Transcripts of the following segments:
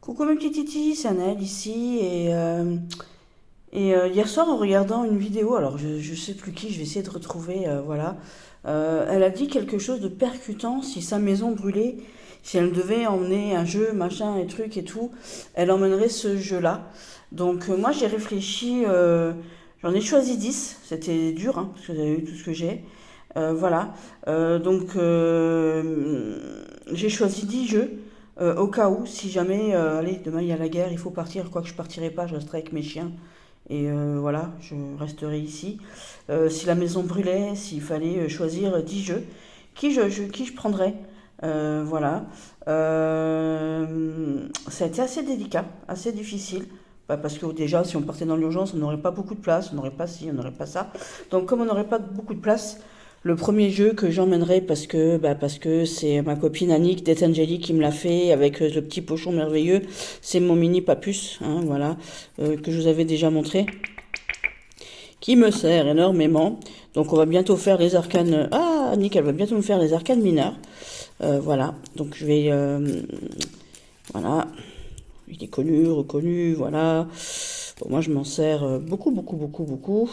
Coucou mes petits titis, c'est Anaël ici hier soir en regardant une vidéo, alors je sais plus qui, je vais essayer de retrouver, voilà, elle a dit quelque chose de percutant, si sa maison brûlait, si elle devait emmener un jeu, machin et truc et tout, elle emmènerait ce jeu-là. Donc moi j'ai réfléchi, j'en ai choisi 10, c'était dur, hein, parce que j'avais eu tout ce que j'ai. Voilà. J'ai choisi 10 jeux. Au cas où, si jamais, allez, demain il y a la guerre, il faut partir, quoique je partirai pas, je resterai avec mes chiens. Et voilà, je resterai ici. Si la maison brûlait, s'il fallait choisir 10 jeux, qui je prendrais? Voilà. Ça a été assez délicat, assez difficile. Bah, parce que déjà, si on partait dans l'urgence, on n'aurait pas beaucoup de place, on n'aurait pas ci, on n'aurait pas ça. Donc comme on n'aurait pas beaucoup de place, le premier jeu que j'emmènerai parce que c'est ma copine Annick d'Etangeli qui me l'a fait avec le petit pochon merveilleux, c'est mon mini papus, hein, voilà, que je vous avais déjà montré, qui me sert énormément. Donc on va bientôt faire les arcanes. Ah, Annick, elle va bientôt me faire les arcanes mineurs. Voilà, donc je vais, voilà, il est connu, reconnu, voilà. Bon, moi je m'en sers beaucoup, beaucoup, beaucoup, beaucoup.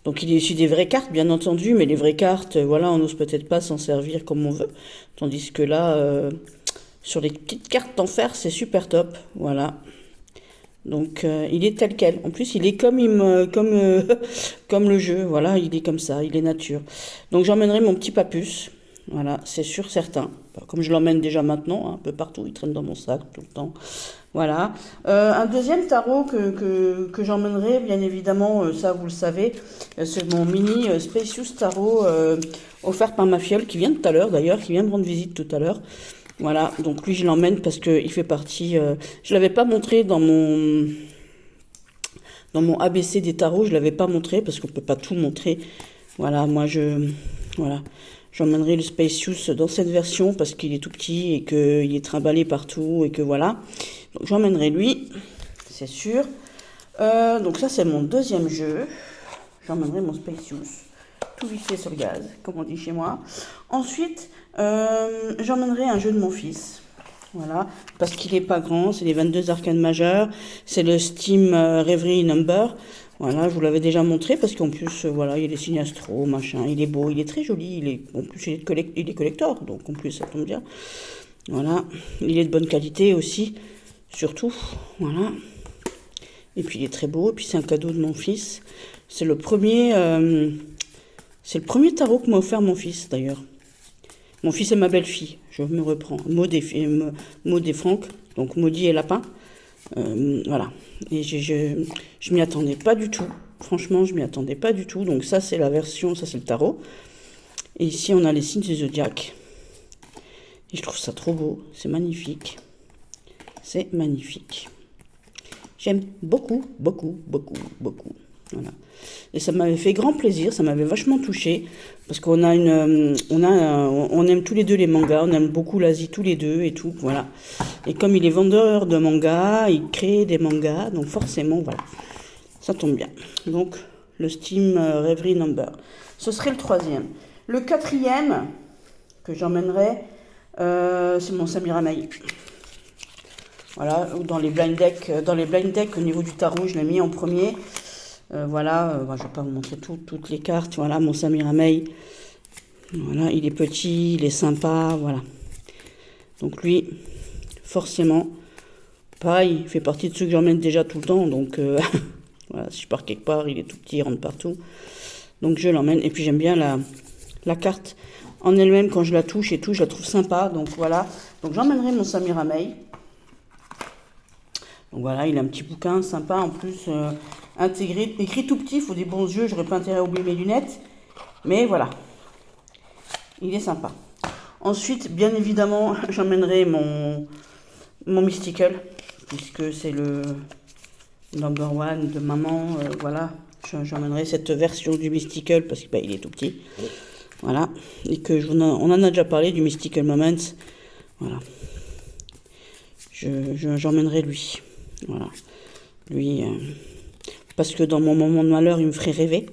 Donc il est issu des vraies cartes, bien entendu, mais les vraies cartes, voilà, on n'ose peut-être pas s'en servir comme on veut. Tandis que là, sur les petites cartes en fer, c'est super top, voilà. Donc il est tel quel. En plus, il est comme le jeu, voilà, il est comme ça, il est nature. Donc j'emmènerai mon petit papus, voilà, c'est sûr, certain. Comme je l'emmène déjà maintenant, hein, un peu partout, il traîne dans mon sac tout le temps. Voilà. Un deuxième tarot que j'emmènerai, bien évidemment, ça vous le savez, c'est mon mini Spacious Tarot offert par ma fiole qui vient tout à l'heure d'ailleurs, qui vient me rendre visite tout à l'heure. Voilà, donc lui je l'emmène parce qu'il fait partie. Je l'avais pas montré dans mon ABC des tarots, je l'avais pas montré parce qu'on peut pas tout montrer. Voilà, voilà. J'emmènerai le Spacious dans cette version parce qu'il est tout petit et qu'il est trimballé partout et que voilà. Donc j'emmènerai lui, c'est sûr. Donc ça c'est mon deuxième jeu. J'emmènerai mon Spacious, tout vite fait sur le gaz, comme on dit chez moi. Ensuite, j'emmènerai un jeu de mon fils. Voilà, parce qu'il est pas grand, c'est les 22 arcanes majeures, c'est le Steam Reverie Number. Voilà, je vous l'avais déjà montré parce qu'en plus, voilà, il est signé Astro, machin, il est beau, il est très joli, en plus il est collector, donc en plus ça tombe bien. Voilà, il est de bonne qualité aussi, surtout, voilà. Et puis il est très beau, et puis c'est un cadeau de mon fils. C'est le premier tarot que m'a offert mon fils d'ailleurs. Mon fils et ma belle-fille, je me reprends. Maud et Franck, donc Maudit et Lapin. Voilà. Et je m'y attendais pas du tout. Franchement, je m'y attendais pas du tout. Donc ça, c'est la version, ça c'est le tarot. Et ici, on a les signes du zodiaque. Et je trouve ça trop beau. C'est magnifique. C'est magnifique. J'aime beaucoup, beaucoup, beaucoup, beaucoup. Voilà. Et ça m'avait fait grand plaisir, ça m'avait vachement touché parce qu'on a on aime tous les deux les mangas, on aime beaucoup l'Asie tous les deux et tout, voilà. Et comme il est vendeur de mangas, il crée des mangas, donc forcément, voilà, ça tombe bien. Donc le Steam Reverie Number, ce serait le troisième. Le quatrième que j'emmènerai, c'est mon Samira Mai. Voilà, dans les blind decks, au niveau du tarot, je l'ai mis en premier. Voilà, je ne vais pas vous montrer toutes les cartes. Voilà, mon Samira May. Voilà, il est petit, il est sympa, voilà. Donc lui, forcément, pareil, il fait partie de ceux que j'emmène déjà tout le temps. Donc voilà, si je pars quelque part, il est tout petit, il rentre partout. Donc je l'emmène. Et puis j'aime bien la carte en elle-même quand je la touche et tout, je la trouve sympa. Donc voilà, donc j'emmènerai mon Samira May. Donc voilà, il a un petit bouquin sympa en plus, intégré, écrit tout petit, il faut des bons yeux, j'aurais pas intérêt à oublier mes lunettes. Mais voilà, il est sympa. Ensuite, bien évidemment, j'emmènerai mon Mystical, puisque c'est le number one de maman. Voilà, j'emmènerai cette version du Mystical parce qu'il est tout petit. Voilà, et que on en a déjà parlé du Mystical Moments. Voilà, j'emmènerai lui. Voilà, lui, parce que dans mon moment de malheur, il me ferait rêver.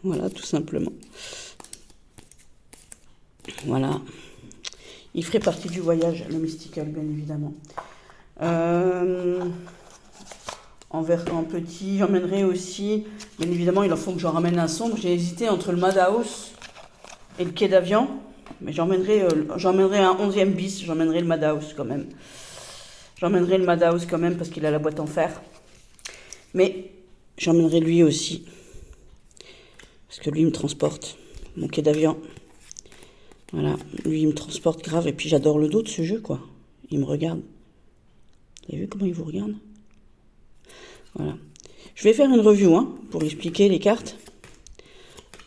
Voilà, tout simplement. Voilà. Il ferait partie du voyage, le Mystical, bien évidemment. En petit, j'emmènerai aussi, bien évidemment, il en faut que j'en ramène un sombre. J'ai hésité entre le Madhouse et le quai d'Avian, mais j'emmènerai un 11e bis, j'emmènerai le Madhouse quand même. J'emmènerai le Madhouse quand même parce qu'il a la boîte en fer. Mais j'emmènerai lui aussi, parce que lui il me transporte, mon quai d'Avian. Voilà, lui il me transporte grave, et puis j'adore le dos de ce jeu, quoi. Il me regarde. Vous avez vu comment il vous regarde? Voilà. Je vais faire une review pour expliquer les cartes.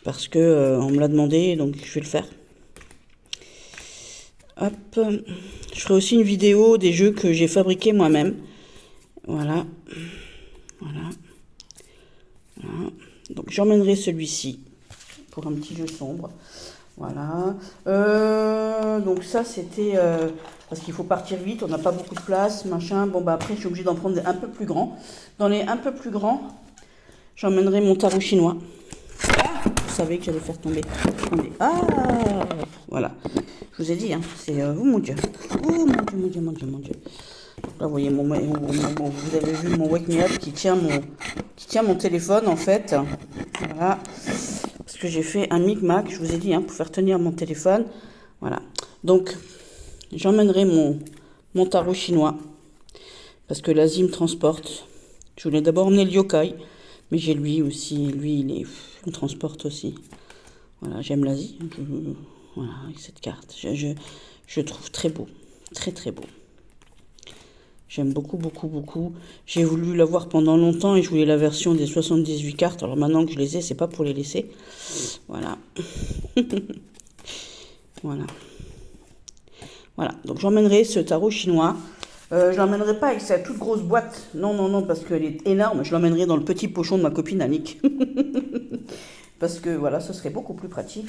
Parce que on me l'a demandé, donc je vais le faire. Hop. Je ferai aussi une vidéo des jeux que j'ai fabriqués moi-même. Voilà. Voilà. Voilà. Donc j'emmènerai celui-ci pour un petit jeu sombre. Voilà. Donc ça c'était parce qu'il faut partir vite, on n'a pas beaucoup de place, machin. Bon bah après je suis obligée d'en prendre un peu plus grand. Dans les un peu plus grands, j'emmènerai mon tarot chinois. Vous savez que j'allais faire tomber. Attendez. Ah, voilà. Je vous ai dit, c'est oh mon Dieu. Oh mon Dieu, mon Dieu, mon Dieu, mon Dieu. Là vous voyez vous avez vu mon Wake Me Up qui tient mon téléphone en fait. Voilà. Parce que j'ai fait un micmac, je vous ai dit, pour faire tenir mon téléphone. Voilà. Donc, j'emmènerai mon tarot chinois. Parce que l'Asie me transporte. Je voulais d'abord emmener le yokai. Mais j'ai lui aussi. Lui, il me transporte aussi. Voilà, j'aime l'Asie. Voilà, avec cette carte. Je trouve très beau. Très, très beau. J'aime beaucoup, beaucoup, beaucoup. J'ai voulu l'avoir pendant longtemps et je voulais la version des 78 cartes. Alors maintenant que je les ai, c'est pas pour les laisser. Voilà. Voilà. Voilà. Donc j'emmènerai ce tarot chinois. Je l'emmènerai pas avec sa toute grosse boîte. Non, non, non, parce qu'elle est énorme. Je l'emmènerai dans le petit pochon de ma copine Annick. Parce que voilà, ce serait beaucoup plus pratique.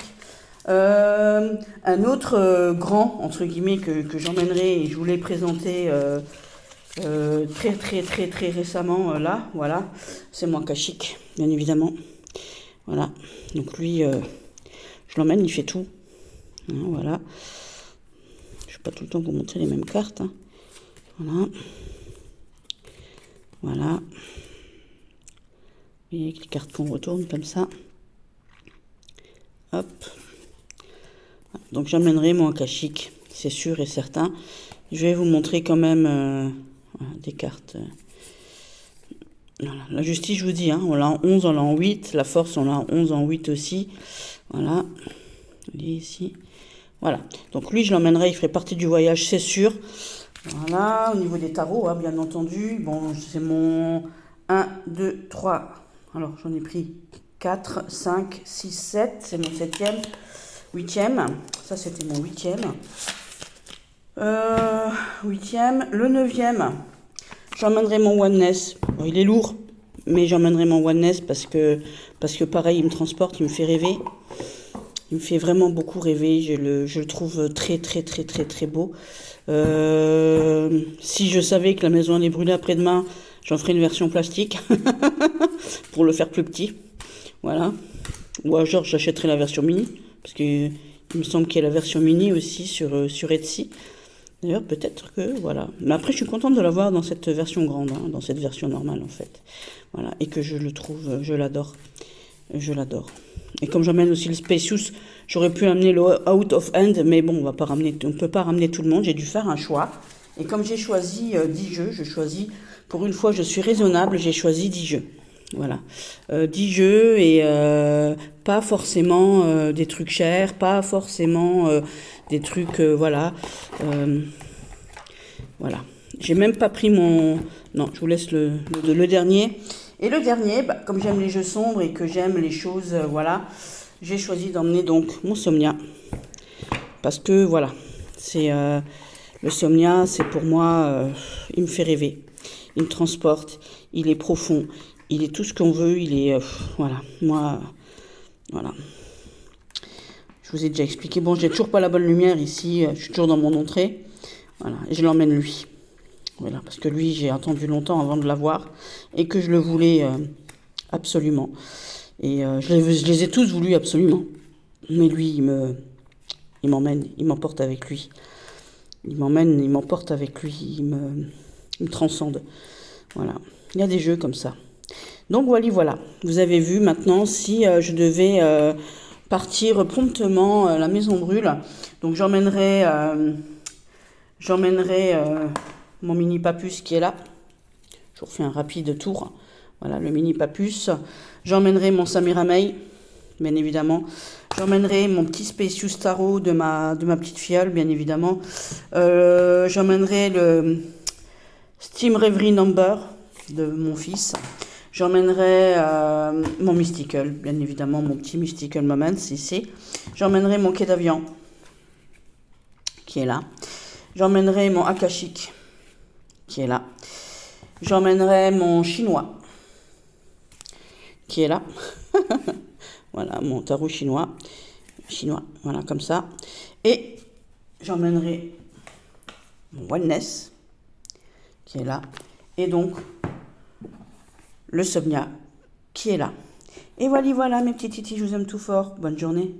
Un autre grand, entre guillemets, que j'emmènerai et je voulais présenter... très très très très récemment là, voilà, c'est mon Akashique, bien évidemment. Voilà, donc lui, je l'emmène, il fait tout. Voilà. Je ne vais pas tout le temps vous montrer les mêmes cartes. Voilà. Voilà. Vous voyez avec les cartes qu'on retourne comme ça. Hop. Donc j'emmènerai mon Akashique, c'est sûr et certain. Je vais vous montrer quand même... des cartes. Voilà. La justice, je vous dis, on l'a en 11, on l'a en 8. La force, on l'a en 11, en 8 aussi. Voilà. Vous voyez ici. Voilà. Donc lui, je l'emmènerai, il ferait partie du voyage, c'est sûr. Voilà. Au niveau des tarots, bien entendu. Bon, c'est mon 1, 2, 3. Alors, j'en ai pris 4, 5, 6, 7. C'est mon 7e. 8e. Ça, c'était mon 8e. 8e, le 9e, j'emmènerai mon Oneness. Bon, il est lourd, mais j'emmènerai mon Oneness parce que pareil, il me transporte, il me fait rêver. Il me fait vraiment beaucoup rêver. Je le trouve très, très, très, très, très beau. Si je savais que la maison allait brûler après-demain, j'en ferais une version plastique pour le faire plus petit. Voilà. Ou alors j'achèterai la version mini parce que il me semble qu'il y a la version mini aussi sur Etsy. D'ailleurs, peut-être que, voilà. Mais après, je suis contente de l'avoir dans cette version grande, dans cette version normale, en fait. Voilà. Et que je le trouve, je l'adore. Je l'adore. Et comme j'emmène aussi le Spacious, j'aurais pu amener le Out of Hand, mais bon, on ne peut pas ramener tout le monde. J'ai dû faire un choix. Et comme j'ai choisi 10 jeux, pour une fois, je suis raisonnable, j'ai choisi 10 jeux. Voilà. 10 jeux et pas forcément des trucs chers, pas forcément des trucs, voilà. Voilà. J'ai même pas pris mon... Non, je vous laisse le dernier. Et le dernier, comme j'aime les jeux sombres et que j'aime les choses, voilà, j'ai choisi d'emmener donc mon Somnia. Parce que, voilà, c'est le Somnia, c'est pour moi, il me fait rêver. Il me transporte, il est profond. Il est tout ce qu'on veut, il est... voilà, moi... Voilà. Je vous ai déjà expliqué. Bon, j'ai toujours pas la bonne lumière ici. Je suis toujours dans mon entrée. Voilà, et je l'emmène lui. Voilà, parce que lui, j'ai attendu longtemps avant de l'avoir. Et que je le voulais absolument. Et je les ai tous voulus absolument. Mais lui, il m'emmène, il m'emporte avec lui. Il m'emmène, il m'emporte avec lui. Il me transcende. Voilà. Il y a des jeux comme ça. Donc voilà. Vous avez vu maintenant si je devais partir promptement, la maison brûle. Donc j'emmènerai mon mini papus qui est là. Je vous refais un rapide tour. Voilà, le mini papus. J'emmènerai mon Samurai, bien évidemment. J'emmènerai mon petit Spacious Tarot de ma petite fiole, bien évidemment. J'emmènerai le Steam Reverie Number de mon fils. J'emmènerai mon Mystical, bien évidemment, mon petit Mystical Moments ici. J'emmènerai mon quai d'avion, qui est là. J'emmènerai mon Akashic, qui est là. J'emmènerai mon chinois, qui est là. Voilà, mon tarot chinois, voilà, comme ça. Et j'emmènerai mon Oneness, qui est là. Et donc, le Somnia, qui est là. Et voilà, mes petits titis, je vous aime tout fort. Bonne journée.